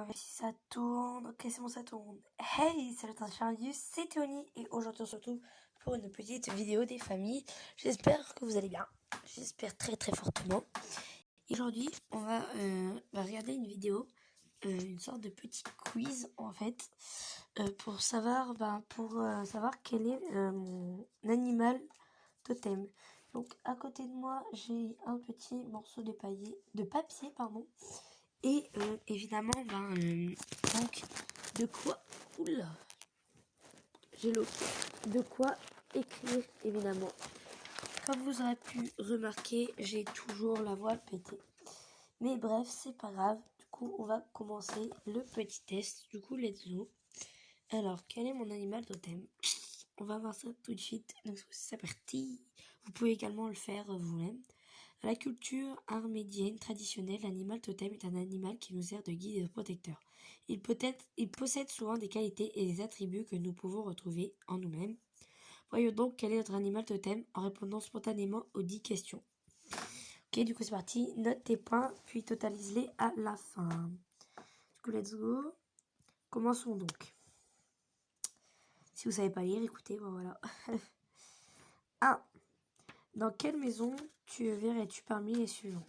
Si ça tourne, ok c'est bon ça tourne. Hey, salut Charlius, c'est Tony et aujourd'hui on se retrouve pour une petite vidéo des familles. J'espère que vous allez bien, j'espère très très fortement. Et aujourd'hui on va regarder une vidéo, une sorte de petit quiz en fait, pour savoir, savoir quel est mon animal totem. Donc à côté de moi j'ai un petit morceau de papier, pardon. Et évidemment, donc, de quoi... Oula, j'ai l'eau. De quoi écrire, évidemment. Comme vous aurez pu remarquer, j'ai toujours la voix pétée. Mais bref, c'est pas grave. Du coup, on va commencer le petit test. Du coup, let's go. Alors, quel est mon animal totem? On va voir ça tout de suite. Donc, c'est parti. Vous pouvez également le faire vous-même. Dans la culture arménienne traditionnelle, l'animal totem est un animal qui nous sert de guide et de protecteur. Il possède souvent des qualités et des attributs que nous pouvons retrouver en nous-mêmes. Voyons donc quel est notre animal totem en répondant spontanément aux 10 questions. Ok, du coup c'est parti. Note tes points, puis totalise-les à la fin. Du coup, let's go. Commençons donc. Si vous savez pas lire, écoutez, bon, voilà. 1. Dans quelle maison tu verrais-tu parmi les suivantes?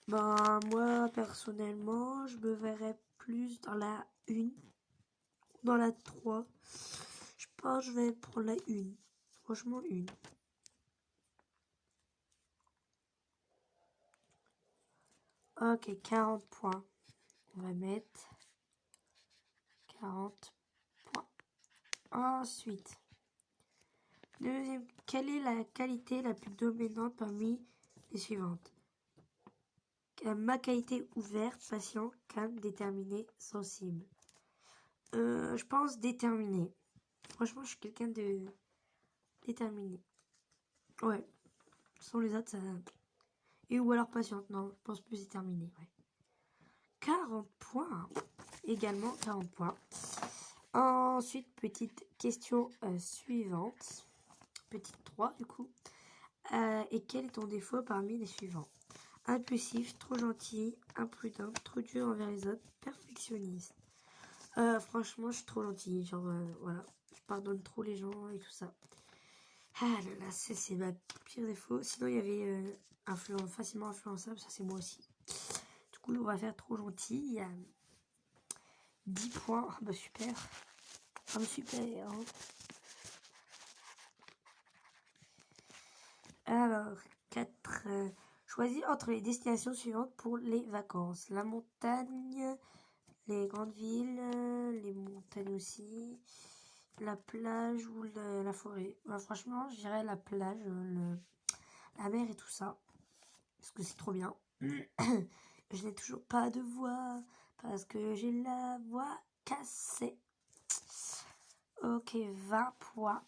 Moi, personnellement, je me verrais plus dans la 1, dans la 3. Je pense que je vais prendre la 1. Franchement, 1. Ok, 40 points. On va mettre 40 points. Ensuite, deuxième, quelle est la qualité la plus dominante parmi les suivantes? Ma qualité ouverte, patient, calme, déterminé, sensible. Je pense déterminé. Franchement, je suis quelqu'un de déterminé. Ouais. Sans les autres, ça... Et ou alors patiente, non, je pense plus déterminé, ouais. 40 points. Également 40 points. Ensuite, petite question suivante. Petite 3 du coup. Et quel est ton défaut parmi les suivants? Impulsif, trop gentil, imprudent, trop dur envers les autres, perfectionniste. Franchement, je suis trop gentil. Genre, voilà. Je pardonne trop les gens et tout ça. Ah là là, c'est ma pire défaut. Sinon, il y avait facilement influençable. Ça, c'est moi aussi. Du coup, on va faire trop gentil. 10 points. Ah bah super. Ah bah super. Hein. Alors, 4. Choisis entre les destinations suivantes pour les vacances. La montagne, les grandes villes, les montagnes aussi, la plage ou la forêt. Bah, franchement, je dirais la plage, la mer et tout ça. Parce que c'est trop bien. Je n'ai toujours pas de voix parce que j'ai la voix cassée. Ok, 20 points.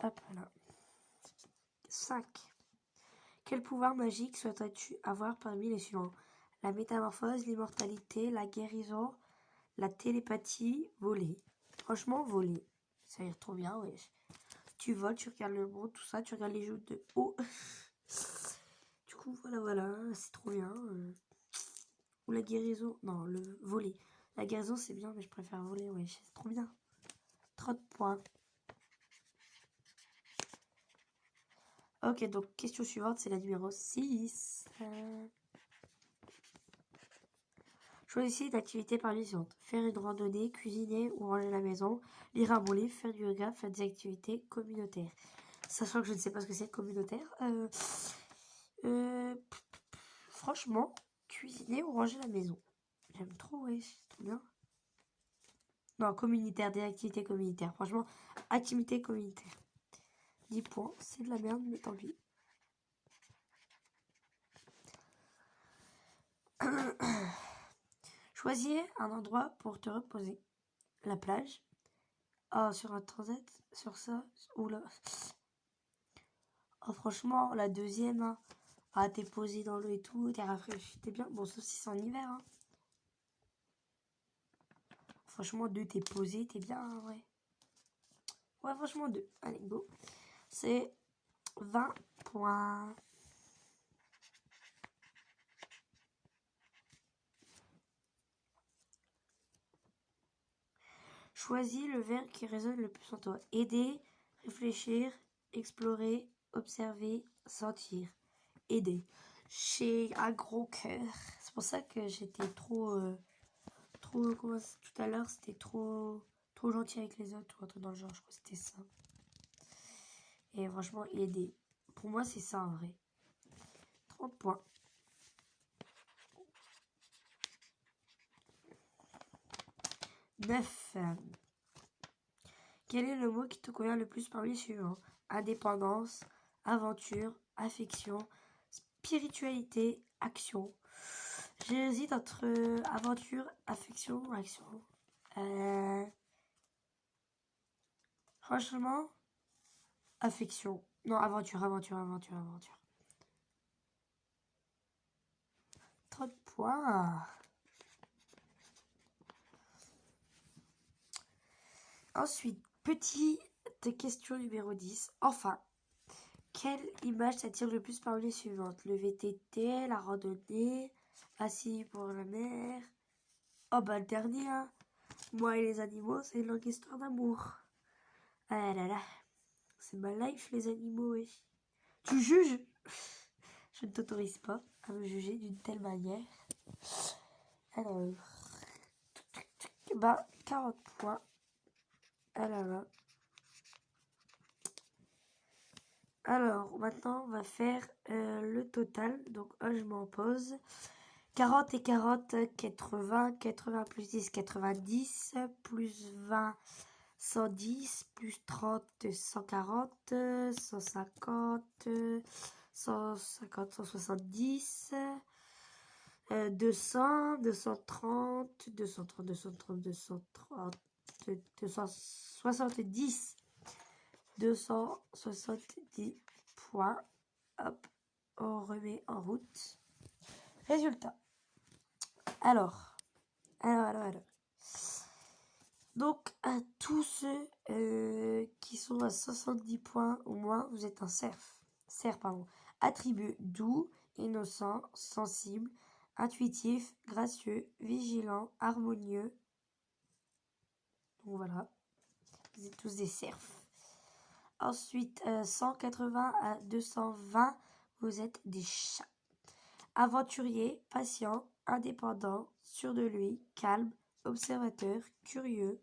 Hop là. 5. Quel pouvoir magique souhaiterais-tu avoir parmi les suivants? La métamorphose, l'immortalité, la guérison, la télépathie, voler. Franchement, voler. Ça a l'air trop bien, ouais. Tu voles, tu regardes le monde, tout ça, tu regardes les jeux de haut. Du coup, voilà, c'est trop bien. Ou la guérison, non, le voler. La guérison, c'est bien, mais je préfère voler, ouais, c'est trop bien. 30 points. Ok, donc question suivante, c'est la numéro 6. Choisissez une activité parmi les suivantes. Faire une randonnée, cuisiner ou ranger la maison, lire un bon livre, faire du yoga, faire des activités communautaires. Sachant que je ne sais pas ce que c'est communautaire. Franchement, cuisiner ou ranger la maison. J'aime trop, ouais, c'est trop bien. Non, communautaire, des activités communautaires. Franchement, activité communautaire. 10 points, c'est de la merde, mais tant pis. Choisis un endroit pour te reposer. La plage. Ah, sur un transat. Sur ça. Oula. Oh, franchement, la deuxième. Hein. Ah, t'es posé dans l'eau et tout. T'es rafraîchi. T'es bien. Bon, sauf si c'est en hiver. Hein. Franchement, 2, t'es posé. T'es bien. Hein, ouais. Ouais, franchement, 2. Allez, go. c'est 20 points. Choisis le verbe qui résonne le plus en toi. Aider, réfléchir, explorer, observer, sentir. Aider. J'ai un gros cœur. C'est pour ça que j'étais trop tout à l'heure, c'était trop gentil avec les autres ou un truc dans le genre. Je crois que c'était ça. Et franchement, aider. Pour moi, c'est ça en vrai. 30 points. Neuf. Quel est le mot qui te convient le plus parmi les suivants? Indépendance, aventure, affection, spiritualité, action. J'hésite entre aventure, affection, action. Franchement, affection. Non, aventure. 30 points. Ensuite, petite question numéro 10. Enfin, quelle image t'attire le plus parmi les suivantes? Le VTT, la randonnée, assis pour la mer. Oh bah le dernier, hein. Moi et les animaux, c'est une longue histoire d'amour. Ah là là, c'est ma life les animaux, oui. Tu juges? Je ne t'autorise pas à me juger d'une telle manière. Alors, bah 40 points. Ah là là. Alors, maintenant, on va faire le total. Donc, je m'en pose. 40 et 40, 80. 80 plus 10, 90. Plus 20, 110. Plus 30, 140. 150. 150, 170. 200, 230. 230, 230, 230. 270. 270 points. Hop, on remet en route. Résultat. Alors. Donc, à tous ceux qui sont à 70 points au moins, vous êtes un cerf. Attribut doux, innocent, sensible, intuitif, gracieux, vigilant, harmonieux. Donc voilà, vous êtes tous des cerfs. Ensuite, 180 à 220, vous êtes des chats. Aventurier, patient, indépendant, sûr de lui, calme, observateur, curieux.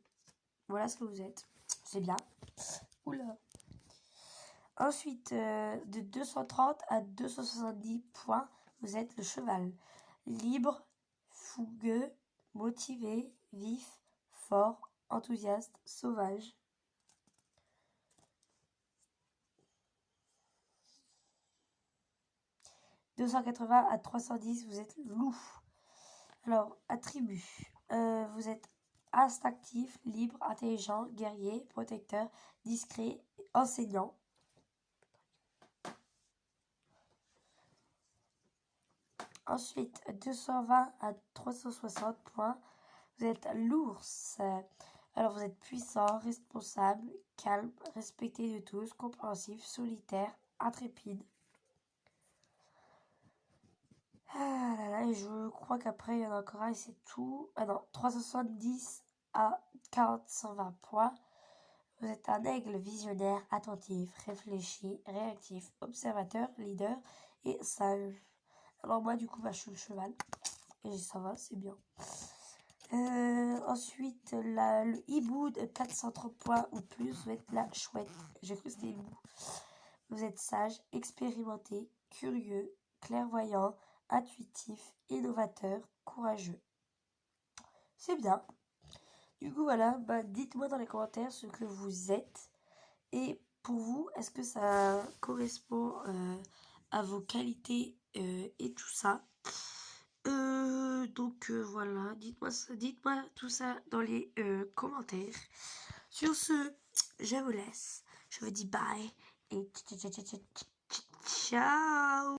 Voilà ce que vous êtes. C'est bien. Oula. Ensuite, de 230 à 270 points, vous êtes le cheval. Libre, fougueux, motivé, vif, fort, enthousiaste, sauvage. 280 à 310, vous êtes loup. Alors, attribut. Vous êtes instinctif, libre, intelligent, guerrier, protecteur, discret, enseignant. Ensuite, 220 à 360 points, vous êtes l'ours. Alors, vous êtes puissant, responsable, calme, respecté de tous, compréhensif, solitaire, intrépide. Ah là là, et je crois qu'après, il y en a encore un et c'est tout. Ah non, 370 à 40, 120 points. Vous êtes un aigle visionnaire, attentif, réfléchi, réactif, observateur, leader et sage. Alors moi, du coup, je suis le cheval. Et ça va, c'est bien. Ensuite, le hibou de 430 points ou plus, vous êtes la chouette. J'ai cru que c'était hibou. Vous êtes sage, expérimenté, curieux, clairvoyant, intuitif, innovateur, courageux. C'est bien. Du coup, voilà, dites-moi dans les commentaires ce que vous êtes. Et pour vous, est-ce que ça correspond à vos qualités et tout ça? Donc voilà, dites-moi tout ça dans les commentaires. Sur ce, je vous laisse. Je vous dis bye et ciao.